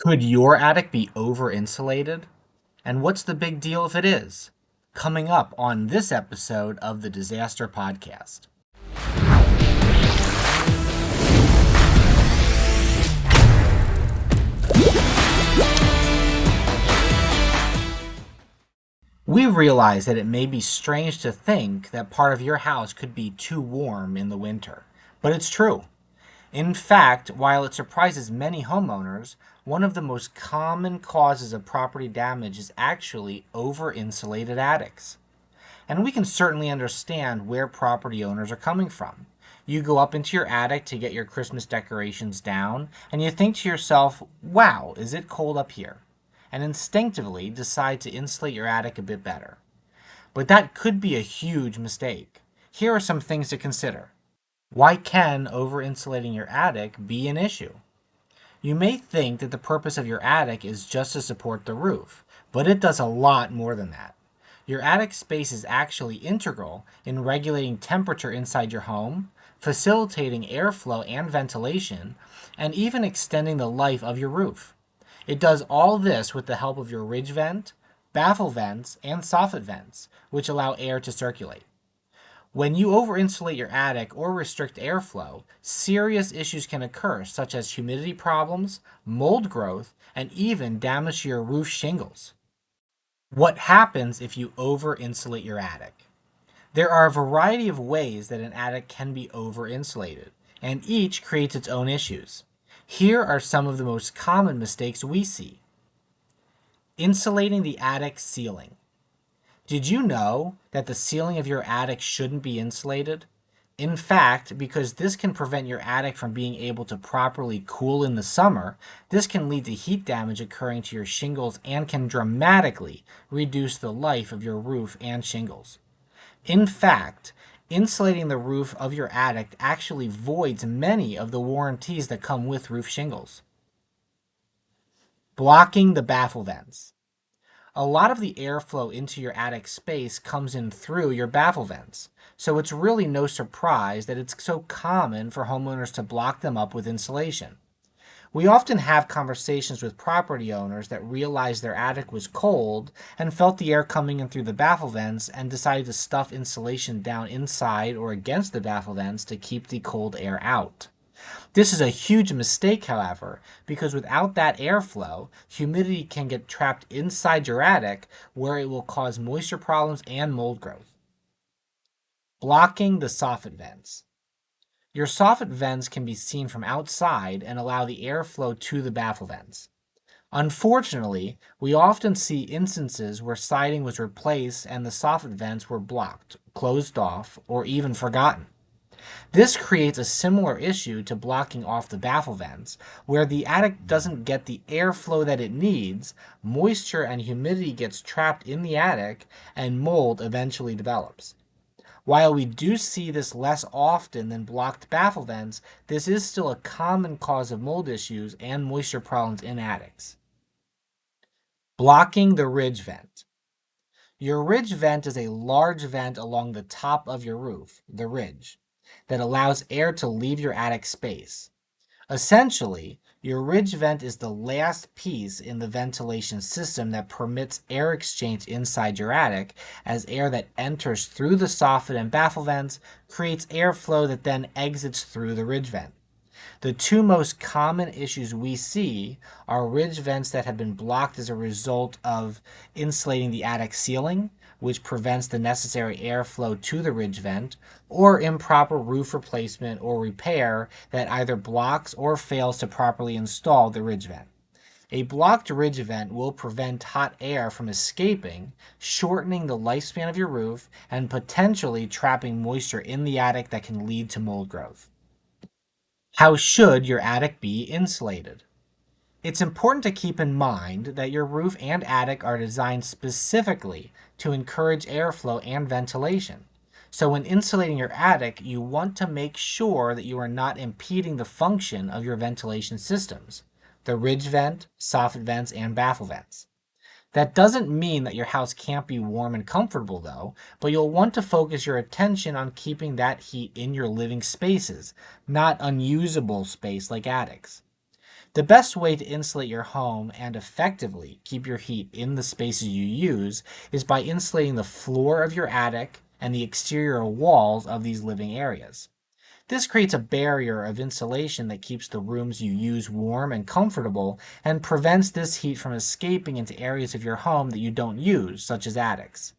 Could your attic be over-insulated? And what's the big deal if it is? Coming up on this episode of the Disaster Podcast. We realize that it may be strange to think that part of your house could be too warm in the winter, but it's true. In fact, while it surprises many homeowners, one of the most common causes of property damage is actually over-insulated attics. And we can certainly understand where property owners are coming from. You go up into your attic to get your Christmas decorations down, and you think to yourself, wow, is it cold up here? And instinctively decide to insulate your attic a bit better. But that could be a huge mistake. Here are some things to consider. Why can over-insulating your attic be an issue? You may think that the purpose of your attic is just to support the roof, but it does a lot more than that. Your attic space is actually integral in regulating temperature inside your home, facilitating airflow and ventilation, and even extending the life of your roof. It does all this with the help of your ridge vent, baffle vents, and soffit vents, which allow air to circulate. When you over-insulate your attic or restrict airflow, serious issues can occur, such as humidity problems, mold growth, and even damage to your roof shingles. What happens if you over-insulate your attic? There are a variety of ways that an attic can be over-insulated, and each creates its own issues. Here are some of the most common mistakes we see. Insulating the attic ceiling. Did you know that the ceiling of your attic shouldn't be insulated? In fact, because this can prevent your attic from being able to properly cool in the summer, this can lead to heat damage occurring to your shingles and can dramatically reduce the life of your roof and shingles. In fact, insulating the roof of your attic actually voids many of the warranties that come with roof shingles. Blocking the baffle vents. A lot of the airflow into your attic space comes in through your baffle vents, so it's really no surprise that it's so common for homeowners to block them up with insulation. We often have conversations with property owners that realized their attic was cold and felt the air coming in through the baffle vents and decided to stuff insulation down inside or against the baffle vents to keep the cold air out. This is a huge mistake, however, because without that airflow, humidity can get trapped inside your attic where it will cause moisture problems and mold growth. Blocking the soffit vents. Your soffit vents can be seen from outside and allow the airflow to the baffle vents. Unfortunately, we often see instances where siding was replaced and the soffit vents were blocked, closed off, or even forgotten. This creates a similar issue to blocking off the baffle vents, where the attic doesn't get the airflow that it needs, moisture and humidity gets trapped in the attic, and mold eventually develops. While we do see this less often than blocked baffle vents, this is still a common cause of mold issues and moisture problems in attics. Blocking the ridge vent. Your ridge vent is a large vent along the top of your roof, the ridge, that allows air to leave your attic space. Essentially, your ridge vent is the last piece in the ventilation system that permits air exchange inside your attic, as air that enters through the soffit and baffle vents creates airflow that then exits through the ridge vent. The two most common issues we see are ridge vents that have been blocked as a result of insulating the attic ceiling, which prevents the necessary airflow to the ridge vent, or improper roof replacement or repair that either blocks or fails to properly install the ridge vent. A blocked ridge vent will prevent hot air from escaping, shortening the lifespan of your roof and potentially trapping moisture in the attic that can lead to mold growth. How should your attic be insulated? It's important to keep in mind that your roof and attic are designed specifically to encourage airflow and ventilation. So when insulating your attic, you want to make sure that you are not impeding the function of your ventilation systems, the ridge vent, soffit vents, and baffle vents. That doesn't mean that your house can't be warm and comfortable though, but you'll want to focus your attention on keeping that heat in your living spaces, not unusable space like attics. The best way to insulate your home and effectively keep your heat in the spaces you use is by insulating the floor of your attic and the exterior walls of these living areas. This creates a barrier of insulation that keeps the rooms you use warm and comfortable and prevents this heat from escaping into areas of your home that you don't use, such as attics.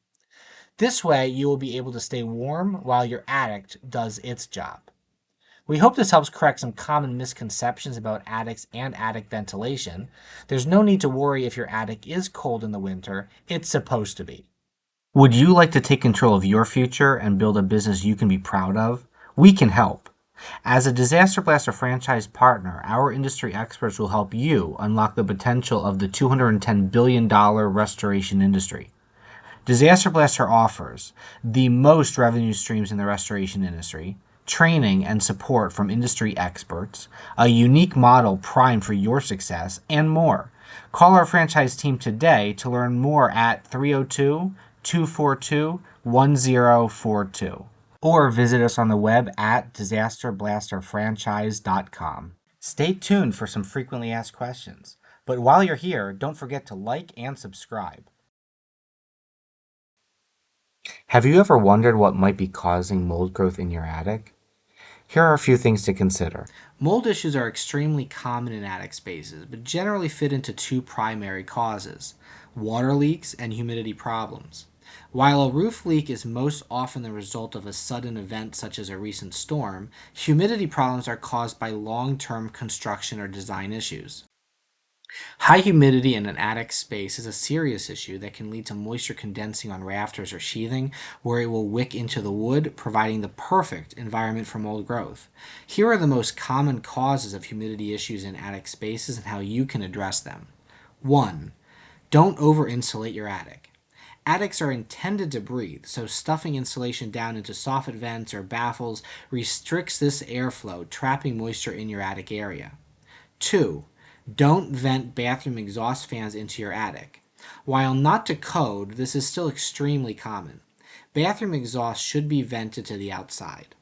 This way, you will be able to stay warm while your attic does its job. We hope this helps correct some common misconceptions about attics and attic ventilation. There's no need to worry if your attic is cold in the winter, it's supposed to be. Would you like to take control of your future and build a business you can be proud of? We can help. As a Disaster Blaster franchise partner, our industry experts will help you unlock the potential of the $210 billion restoration industry. Disaster Blaster offers the most revenue streams in the restoration industry, training and support from industry experts, a unique model primed for your success, and more. Call our franchise team today to learn more at 302-242-1042 or visit us on the web at disasterblasterfranchise.com. Stay tuned for some frequently asked questions. But while you're here, don't forget to like and subscribe. Have you ever wondered what might be causing mold growth in your attic? Here are a few things to consider. Mold issues are extremely common in attic spaces, but generally fit into two primary causes: water leaks and humidity problems. While a roof leak is most often the result of a sudden event such as a recent storm, humidity problems are caused by long-term construction or design issues. High humidity in an attic space is a serious issue that can lead to moisture condensing on rafters or sheathing, where it will wick into the wood, providing the perfect environment for mold growth. Here are the most common causes of humidity issues in attic spaces and how you can address them. 1. Don't over-insulate your attic. Attics are intended to breathe, so stuffing insulation down into soffit vents or baffles restricts this airflow, trapping moisture in your attic area. 2. Don't vent bathroom exhaust fans into your attic. While not to code, this is still extremely common. Bathroom exhaust should be vented to the outside.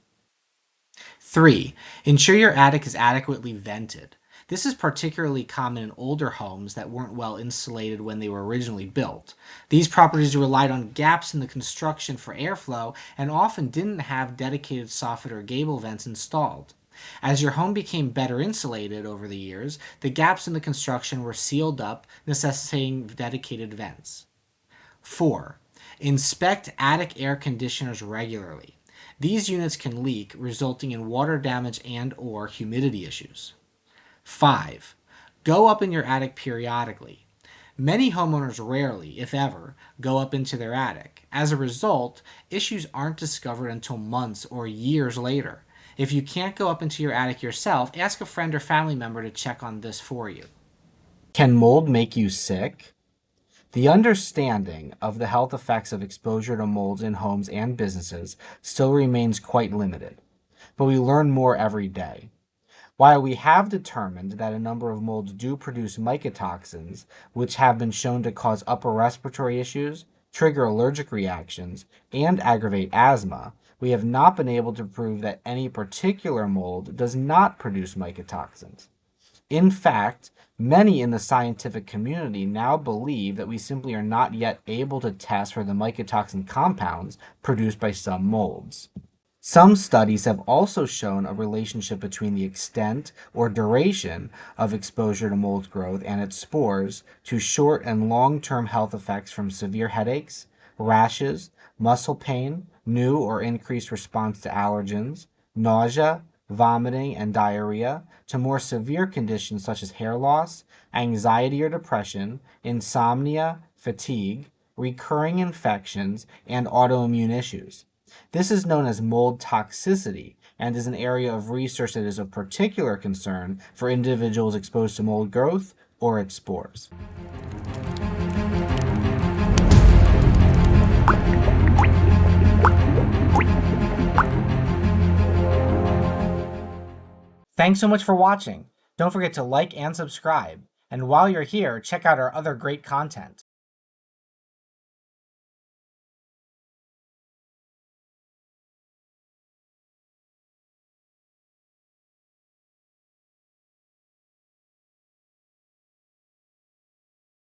3. Ensure your attic is adequately vented. This is particularly common in older homes that weren't well insulated when they were originally built. These properties relied on gaps in the construction for airflow and often didn't have dedicated soffit or gable vents installed. As your home became better insulated over the years, the gaps in the construction were sealed up, necessitating dedicated vents. 4. Inspect attic air conditioners regularly. These units can leak, resulting in water damage and/or humidity issues. 5. Go up in your attic periodically. Many homeowners rarely, if ever, go up into their attic. As a result, issues aren't discovered until months or years later. If you can't go up into your attic yourself, ask a friend or family member to check on this for you. Can mold make you sick? The understanding of the health effects of exposure to molds in homes and businesses still remains quite limited, but we learn more every day. While we have determined that a number of molds do produce mycotoxins, which have been shown to cause upper respiratory issues, trigger allergic reactions, and aggravate asthma, we have not been able to prove that any particular mold does not produce mycotoxins. In fact, many in the scientific community now believe that we simply are not yet able to test for the mycotoxin compounds produced by some molds. Some studies have also shown a relationship between the extent or duration of exposure to mold growth and its spores to short and long-term health effects, from severe headaches, rashes, muscle pain, new or increased response to allergens, nausea, vomiting, and diarrhea, to more severe conditions such as hair loss, anxiety or depression, insomnia, fatigue, recurring infections, and autoimmune issues. This is known as mold toxicity and is an area of research that is of particular concern for individuals exposed to mold growth or its spores. Thanks so much for watching. Don't forget to like and subscribe. And while you're here, check out our other great content.